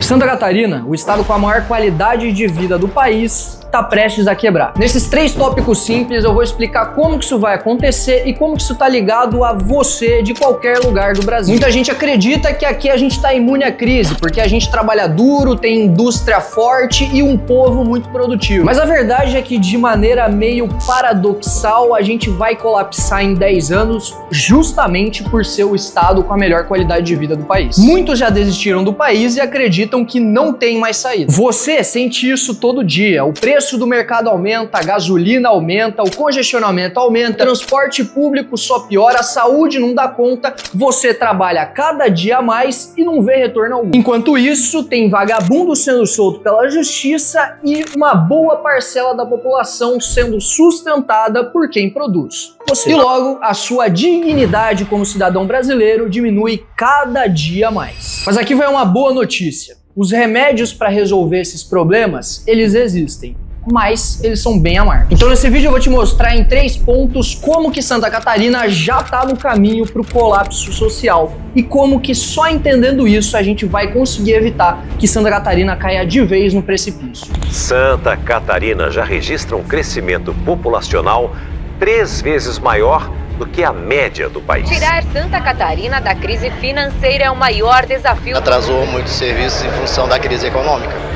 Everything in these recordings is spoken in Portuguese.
Santa Catarina, o estado com a maior qualidade de vida do país, está prestes a quebrar. Nesses 3 tópicos simples eu vou explicar como que isso vai acontecer e como que isso está ligado a você de qualquer lugar do Brasil. Muita gente acredita que aqui a gente está imune à crise, porque a gente trabalha duro, tem indústria forte e um povo muito produtivo. Mas a verdade é que de maneira meio paradoxal a gente vai colapsar em 10 anos justamente por ser o estado com a melhor qualidade de vida do país. Muitos já desistiram do país e acreditam que não tem mais saída. Você sente isso todo dia. O preço do mercado aumenta, a gasolina aumenta, o congestionamento aumenta, transporte público só piora, a saúde não dá conta, você trabalha cada dia a mais e não vê retorno algum. Enquanto isso, tem vagabundo sendo solto pela justiça e uma boa parcela da população sendo sustentada por quem produz. Você. E logo, a sua dignidade como cidadão brasileiro diminui cada dia mais. Mas aqui vai uma boa notícia. Os remédios para resolver esses problemas, eles existem, mas eles são bem amargos. Então nesse vídeo eu vou te mostrar em 3 pontos como que Santa Catarina já está no caminho para o colapso social e como que só entendendo isso a gente vai conseguir evitar que Santa Catarina caia de vez no precipício. Santa Catarina já registra um crescimento populacional 3 vezes maior do que a média do país. Tirar Santa Catarina da crise financeira é o maior desafio. Atrasou muitos serviços em função da crise econômica.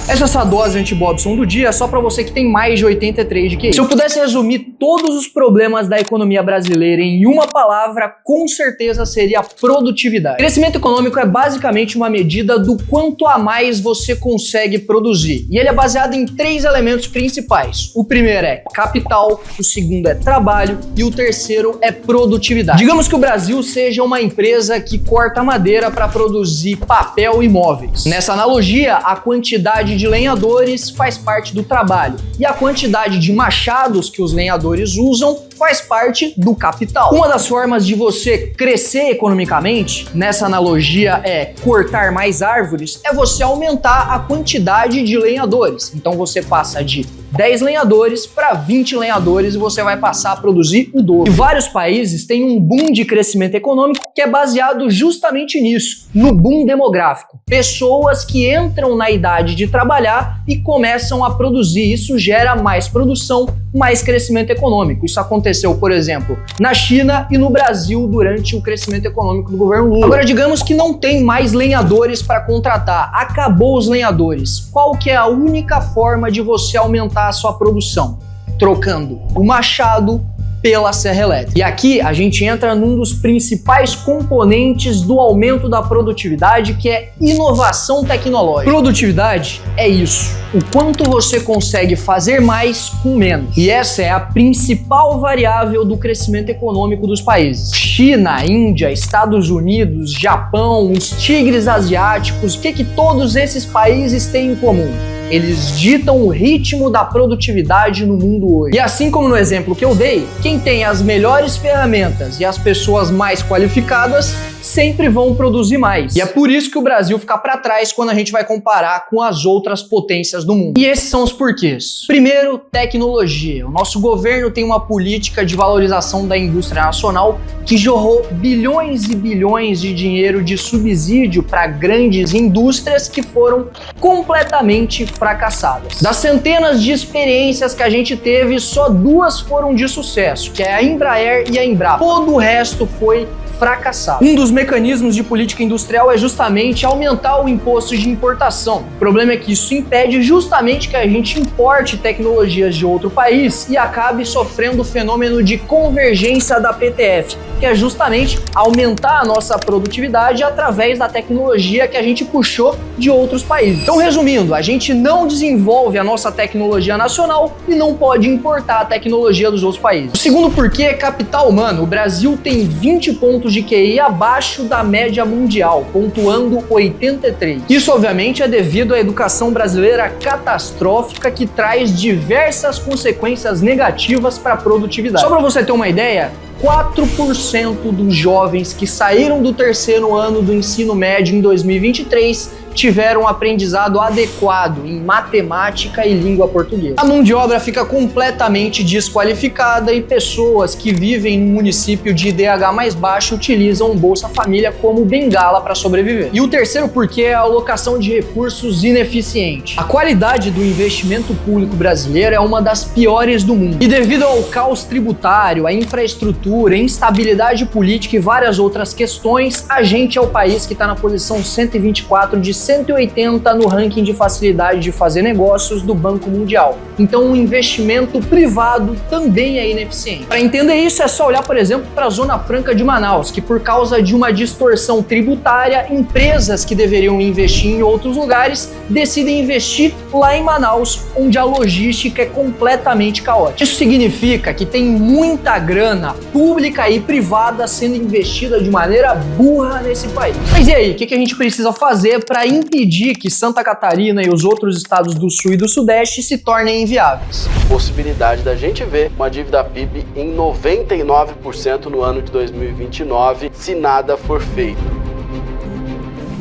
Essa é essa dose anti-Bobson do dia só pra você que tem mais de 83 de QI. Se eu pudesse resumir todos os problemas da economia brasileira em uma palavra, com certeza seria produtividade. Crescimento econômico é basicamente uma medida do quanto a mais você consegue produzir. E ele é baseado em 3 elementos principais. O primeiro é capital, o segundo é trabalho e o terceiro é produtividade. Digamos que o Brasil seja uma empresa que corta madeira para produzir papel e móveis. Nessa analogia, a quantidade de lenhadores faz parte do trabalho e a quantidade de machados que os lenhadores usam faz parte do capital. Uma das formas de você crescer economicamente, nessa analogia é cortar mais árvores, é você aumentar a quantidade de lenhadores. Então você passa de 10 lenhadores para 20 lenhadores e você vai passar a produzir o dobro. E vários países têm um boom de crescimento econômico que é baseado justamente nisso, no boom demográfico. Pessoas que entram na idade de trabalhar e começam a produzir. Isso gera mais produção, mais crescimento econômico. Isso aconteceu, por exemplo, na China e no Brasil durante o crescimento econômico do governo Lula. Agora, digamos que não tem mais lenhadores para contratar. Acabou os lenhadores. Qual que é a única forma de você aumentar a sua produção? Trocando o machado pela serra elétrica. E aqui a gente entra num dos principais componentes do aumento da produtividade, que é inovação tecnológica. Produtividade é isso, o quanto você consegue fazer mais com menos. E essa é a principal variável do crescimento econômico dos países. China, Índia, Estados Unidos, Japão, os tigres asiáticos, o que todos esses países têm em comum? Eles ditam o ritmo da produtividade no mundo hoje. E assim como no exemplo que eu dei, quem tem as melhores ferramentas e as pessoas mais qualificadas sempre vão produzir mais. E é por isso que o Brasil fica para trás quando a gente vai comparar com as outras potências do mundo. E esses são os porquês. Primeiro, tecnologia. O nosso governo tem uma política de valorização da indústria nacional que jorrou bilhões e bilhões de dinheiro de subsídio para grandes indústrias que foram completamente fracassadas. Das centenas de experiências que a gente teve, só 2 foram de sucesso, que é a Embraer e a Embrapa. Todo o resto foi fracassado. Um dos mecanismos de política industrial é justamente aumentar o imposto de importação. O problema é que isso impede justamente que a gente importe tecnologias de outro país e acabe sofrendo o fenômeno de convergência da PTF, que é justamente aumentar a nossa produtividade através da tecnologia que a gente puxou de outros países. Então, resumindo, a gente não desenvolve a nossa tecnologia nacional e não pode importar a tecnologia dos outros países. O segundo porquê é capital humano. O Brasil tem 20 pontos de QI abaixo da média mundial, pontuando 83. Isso, obviamente, é devido à educação brasileira catastrófica que traz diversas consequências negativas para a produtividade. Só para você ter uma ideia, 4% dos jovens que saíram do 3º ano do ensino médio em 2023 tiveram um aprendizado adequado em matemática e língua portuguesa. A mão de obra fica completamente desqualificada e pessoas que vivem num município de IDH mais baixo utilizam o Bolsa Família como bengala para sobreviver. E o terceiro porquê é a alocação de recursos ineficiente. A qualidade do investimento público brasileiro é uma das piores do mundo. E devido ao caos tributário, à infraestrutura, instabilidade política e várias outras questões, a gente é o país que está na posição 124 de 180 no ranking de facilidade de fazer negócios do Banco Mundial. Então o investimento privado também é ineficiente. Para entender isso é só olhar, por exemplo, para a Zona Franca de Manaus, que por causa de uma distorção tributária, empresas que deveriam investir em outros lugares decidem investir lá em Manaus, onde a logística é completamente caótica. Isso significa que tem muita grana pública e privada sendo investida de maneira burra nesse país. Mas e aí, o que a gente precisa fazer para impedir que Santa Catarina e os outros estados do Sul e do Sudeste se tornem inviáveis? Possibilidade da gente ver uma dívida PIB em 99% no ano de 2029, se nada for feito.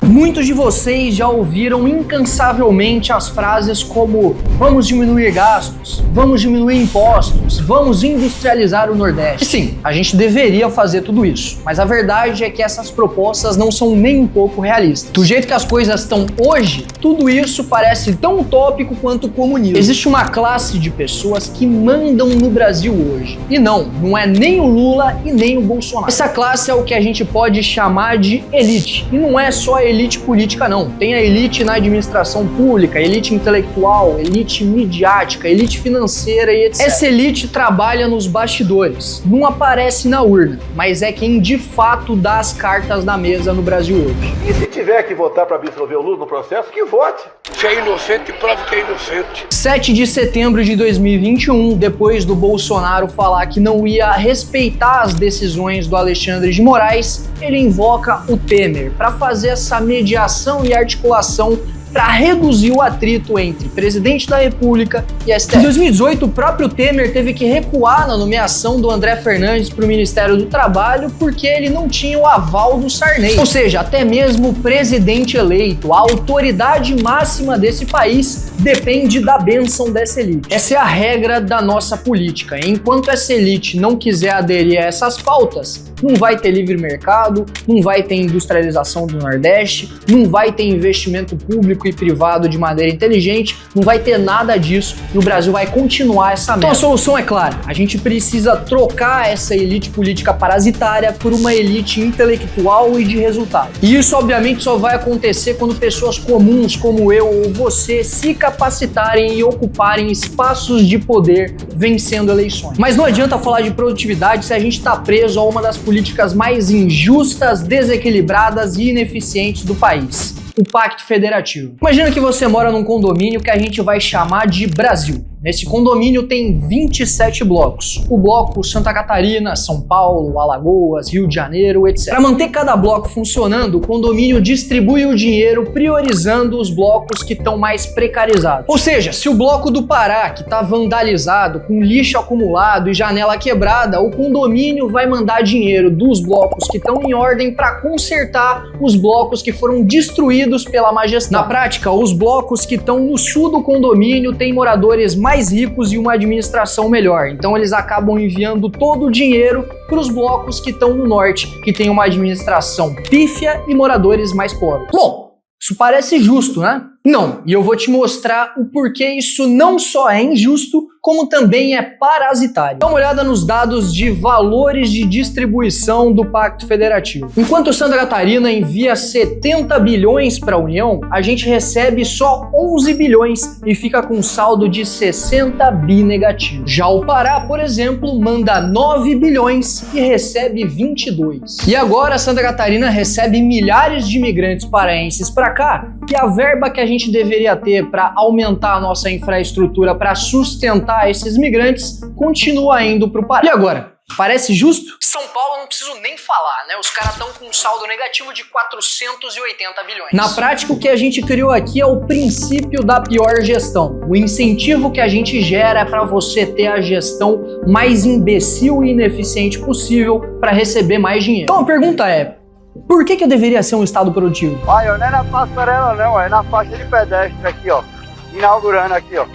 Muitos de vocês já ouviram incansavelmente as frases como vamos diminuir gastos, vamos diminuir impostos, vamos industrializar o Nordeste. E sim, a gente deveria fazer tudo isso, mas a verdade é que essas propostas não são nem um pouco realistas. Do jeito que as coisas estão hoje, tudo isso parece tão utópico quanto o comunismo. Existe uma classe de pessoas que mandam no Brasil hoje. E não é nem o Lula e nem o Bolsonaro. Essa classe é o que a gente pode chamar de elite. E não é só a elite política não, tem a elite na administração pública, elite intelectual, elite midiática, elite financeira e etc. Essa elite trabalha nos bastidores, não aparece na urna, mas é quem de fato dá as cartas na mesa no Brasil hoje. E se tiver que votar para absolver o Lula no processo, que vote. Se é inocente, prove que é inocente. 7 de setembro de 2021, depois do Bolsonaro falar que não ia respeitar as decisões do Alexandre de Moraes, ele invoca o Temer para fazer essa mediação e articulação para reduzir o atrito entre presidente da República e STF. Em 2018, o próprio Temer teve que recuar na nomeação do André Fernandes para o Ministério do Trabalho porque ele não tinha o aval do Sarney. Ou seja, até mesmo o presidente eleito, a autoridade máxima desse país, depende da bênção dessa elite. Essa é a regra da nossa política. Enquanto essa elite não quiser aderir a essas pautas, não vai ter livre mercado, não vai ter industrialização do Nordeste, não vai ter investimento público e privado de maneira inteligente, não vai ter nada disso e o Brasil vai continuar essa merda. Então a solução é clara, a gente precisa trocar essa elite política parasitária por uma elite intelectual e de resultado. E isso obviamente só vai acontecer quando pessoas comuns como eu ou você se capacitarem e ocuparem espaços de poder vencendo eleições. Mas não adianta falar de produtividade se a gente está preso a uma das políticas mais injustas, desequilibradas e ineficientes do país. O Pacto Federativo. Imagina que você mora num condomínio que a gente vai chamar de Brasil. Nesse condomínio tem 27 blocos. O bloco Santa Catarina, São Paulo, Alagoas, Rio de Janeiro, etc. Para manter cada bloco funcionando, o condomínio distribui o dinheiro priorizando os blocos que estão mais precarizados. Ou seja, se o bloco do Pará, que está vandalizado, com lixo acumulado e janela quebrada, o condomínio vai mandar dinheiro dos blocos que estão em ordem para consertar os blocos que foram destruídos pela má gestão. Na prática, os blocos que estão no sul do condomínio têm moradores mais ricos e uma administração melhor. Então eles acabam enviando todo o dinheiro para os blocos que estão no norte, que tem uma administração pífia e moradores mais pobres. Bom, isso parece justo, né? Não, e eu vou te mostrar o porquê isso não só é injusto, como também é parasitário. Dá uma olhada nos dados de valores de distribuição do Pacto Federativo. Enquanto Santa Catarina envia 70 bilhões para a União, a gente recebe só 11 bilhões e fica com um saldo de 60 bi negativo. Já o Pará, por exemplo, manda 9 bilhões e recebe 22. E agora Santa Catarina recebe milhares de imigrantes paraenses para cá, e a verba que a gente deveria ter para aumentar a nossa infraestrutura para sustentar esses migrantes continua indo para o Pará. E agora? Parece justo? São Paulo não preciso nem falar, né? Os caras estão com um saldo negativo de 480 bilhões. Na prática, o que a gente criou aqui é o princípio da pior gestão. O incentivo que a gente gera é para você ter a gestão mais imbecil e ineficiente possível para receber mais dinheiro. Então a pergunta é: Por que eu deveria ser um estado produtivo? Olha, não é na passarela não, é na faixa de pedestre aqui, ó. Inaugurando aqui, ó.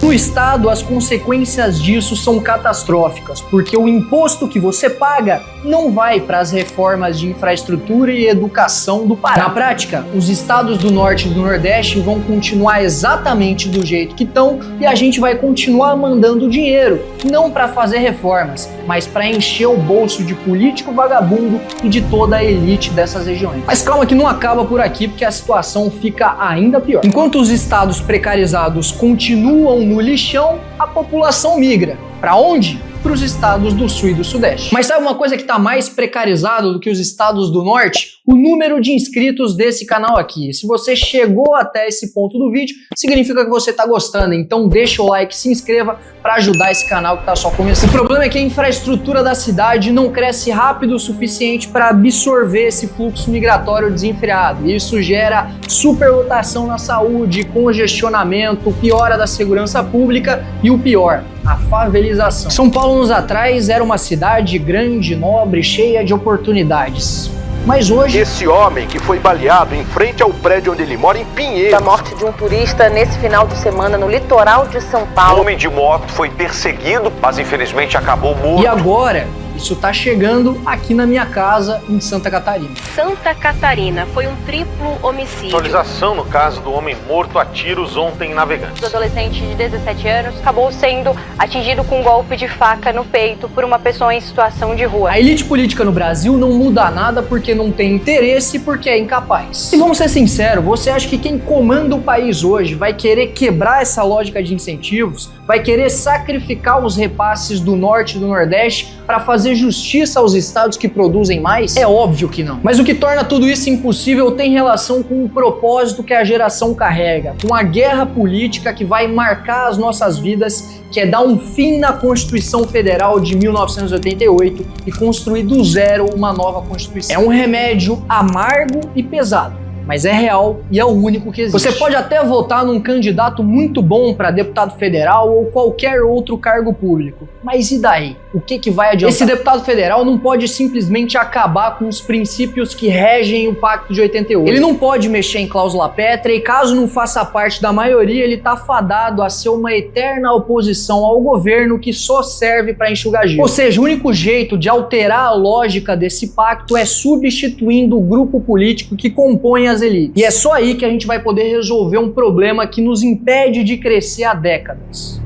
No estado, as consequências disso são catastróficas, porque o imposto que você paga não vai para as reformas de infraestrutura e educação do Pará. Na prática, os estados do Norte e do Nordeste vão continuar exatamente do jeito que estão e a gente vai continuar mandando dinheiro, não para fazer reformas, mas para encher o bolso de político vagabundo e de toda a elite dessas regiões. Mas calma que não acaba por aqui, porque a situação fica ainda pior. Enquanto os estados precarizados continuam no lixão, a população migra. Para onde? Para os estados do Sul e do Sudeste. Mas sabe uma coisa que está mais precarizado do que os estados do Norte? O número de inscritos desse canal aqui. Se você chegou até esse ponto do vídeo, significa que você está gostando. Então deixa o like, se inscreva para ajudar esse canal que está só começando. O problema é que a infraestrutura da cidade não cresce rápido o suficiente para absorver esse fluxo migratório desenfreado. Isso gera superlotação na saúde, congestionamento, piora da segurança pública e o pior, a favelização. São Paulo, anos atrás, era uma cidade grande, nobre, cheia de oportunidades. Mas hoje... Esse homem que foi baleado em frente ao prédio onde ele mora, em Pinheiros. A morte de um turista nesse final de semana no litoral de São Um Paulo. homem de moto foi perseguido, mas infelizmente acabou morto. E agora, isso tá chegando aqui na minha casa, em Santa Catarina. Santa Catarina foi um triplo homicídio. Atualização no caso do homem morto a tiros ontem em Navegantes. O adolescente de 17 anos acabou sendo atingido com um golpe de faca no peito por uma pessoa em situação de rua. A elite política no Brasil não muda nada porque não tem interesse e porque é incapaz. E vamos ser sinceros, você acha que quem comanda o país hoje vai querer quebrar essa lógica de incentivos? Vai querer sacrificar os repasses do Norte e do Nordeste para fazer justiça aos estados que produzem mais? É óbvio que não. Mas o que torna tudo isso impossível tem relação com o propósito que a geração carrega, com a guerra política que vai marcar as nossas vidas, que é dar um fim na Constituição Federal de 1988 e construir do zero uma nova Constituição. É um remédio amargo e pesado, mas é real e é o único que existe. Você pode até votar num candidato muito bom para deputado federal ou qualquer outro cargo público, mas e daí? O que vai adiantar? Esse deputado federal não pode simplesmente acabar com os princípios que regem o Pacto de 88. Ele não pode mexer em cláusula pétrea e caso não faça parte da maioria, ele tá fadado a ser uma eterna oposição ao governo que só serve para enxugar gelo. Ou seja, o único jeito de alterar a lógica desse pacto é substituindo o grupo político que compõe as elites. E é só aí que a gente vai poder resolver um problema que nos impede de crescer há décadas.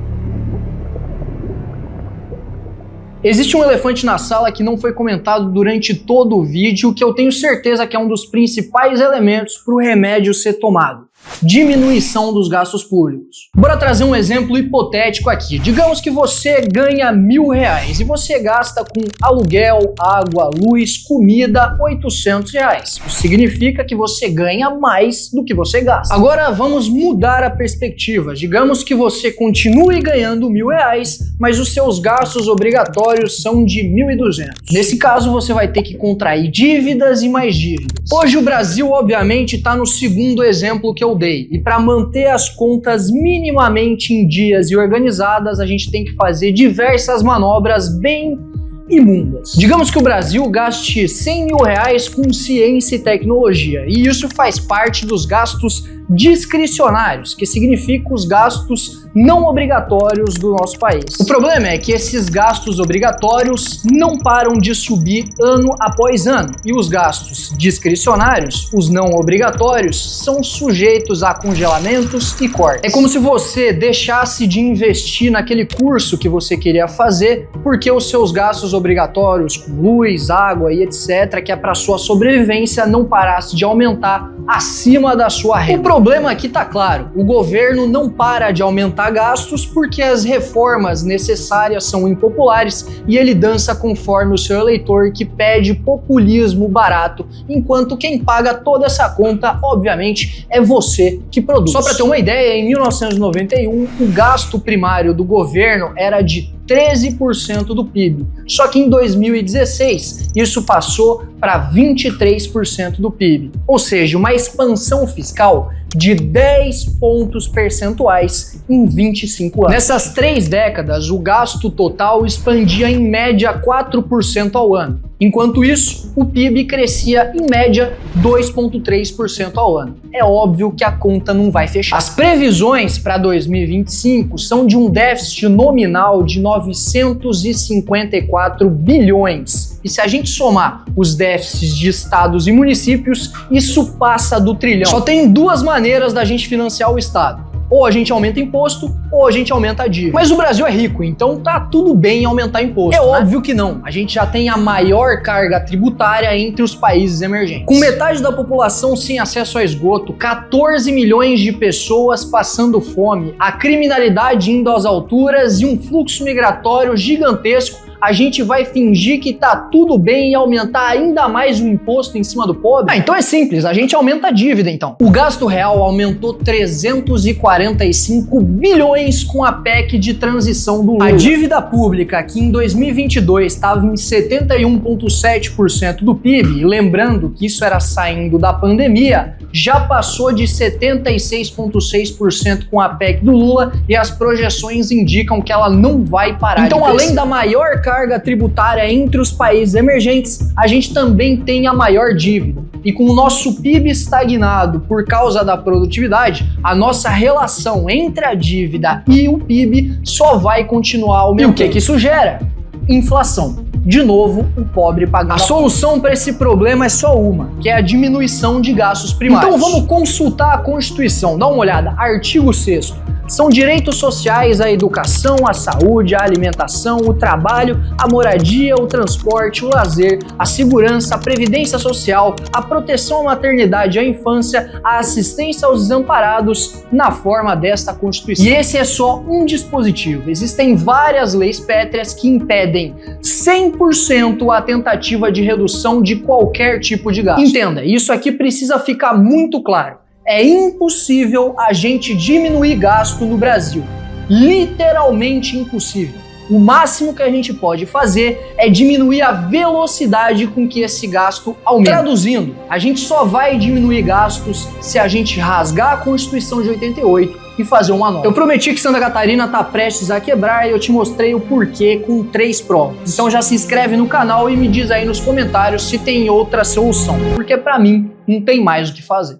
Existe um elefante na sala que não foi comentado durante todo o vídeo, que eu tenho certeza que é um dos principais elementos para o remédio ser tomado. Diminuição dos gastos públicos. Bora trazer um exemplo hipotético aqui. Digamos que você ganha R$1.000 e você gasta com aluguel, água, luz, comida R$800. Isso significa que você ganha mais do que você gasta. Agora vamos mudar a perspectiva. Digamos que você continue ganhando R$1.000, mas os seus gastos obrigatórios são de R$1.200. Nesse caso você vai ter que contrair dívidas e mais dívidas. Hoje o Brasil obviamente está no segundo exemplo que eu dei. E para manter as contas minimamente em dias e organizadas, a gente tem que fazer diversas manobras bem imundas. Digamos que o Brasil gaste R$100.000 com ciência e tecnologia, e isso faz parte dos gastos discricionários, que significa os gastos não obrigatórios do nosso país. O problema é que esses gastos obrigatórios não param de subir ano após ano, e os gastos discricionários, os não obrigatórios, são sujeitos a congelamentos e cortes. É como se você deixasse de investir naquele curso que você queria fazer, porque os seus gastos obrigatórios com luz, água e etc., que é para sua sobrevivência, não parasse de aumentar acima da sua renda. O problema aqui tá claro, o governo não para de aumentar gastos porque as reformas necessárias são impopulares e ele dança conforme o seu eleitor que pede populismo barato, enquanto quem paga toda essa conta, obviamente, é você que produz. Só para ter uma ideia, em 1991, o gasto primário do governo era de 13% do PIB. Só que em 2016, isso passou para 23% do PIB. Ou seja, uma expansão fiscal de 10 pontos percentuais em 25 anos. Nessas 3 décadas, o gasto total expandia em média 4% ao ano. Enquanto isso, o PIB crescia em média 2,3% ao ano. É óbvio que a conta não vai fechar. As previsões para 2025 são de um déficit nominal de 954 bilhões. E se a gente somar os déficits de estados e municípios, isso passa do trilhão. Só tem 2 maneiras da gente financiar o estado. Ou a gente aumenta imposto, ou a gente aumenta a dívida. Mas o Brasil é rico, então tá tudo bem aumentar imposto. É óbvio que não. A gente já tem a maior carga tributária entre os países emergentes. Com metade da população sem acesso a esgoto, 14 milhões de pessoas passando fome, a criminalidade indo às alturas e um fluxo migratório gigantesco, a gente vai fingir que tá tudo bem e aumentar ainda mais o imposto em cima do pobre? Então é simples, a gente aumenta a dívida então. O gasto real aumentou 345 bilhões com a PEC de transição do Lula. A dívida pública, que em 2022 estava em 71,7% do PIB, lembrando que isso era saindo da pandemia, já passou de 76,6% com a PEC do Lula e as projeções indicam que ela não vai parar. Então, além da maior carga tributária entre os países emergentes, a gente também tem a maior dívida. E com o nosso PIB estagnado por causa da produtividade, a nossa relação entre a dívida e o PIB só vai continuar aumentando. E o que isso gera? Inflação. De novo, o pobre pagando. A solução para esse problema é só uma, que é a diminuição de gastos primários. Então vamos consultar a Constituição. Dá uma olhada. Artigo 6º. São direitos sociais a educação, a saúde, a alimentação, o trabalho, a moradia, o transporte, o lazer, a segurança, a previdência social, a proteção à maternidade e à infância, a assistência aos desamparados na forma desta Constituição. E esse é só um dispositivo. Existem várias leis pétreas que impedem 100% a tentativa de redução de qualquer tipo de gasto. Entenda, isso aqui precisa ficar muito claro. É impossível a gente diminuir gasto no Brasil. Literalmente impossível. O máximo que a gente pode fazer é diminuir a velocidade com que esse gasto aumenta. Traduzindo, a gente só vai diminuir gastos se a gente rasgar a Constituição de 88 e fazer uma nova. Eu prometi que Santa Catarina tá prestes a quebrar e eu te mostrei o porquê com 3 provas. Então já se inscreve no canal e me diz aí nos comentários se tem outra solução, porque pra mim não tem mais o que fazer.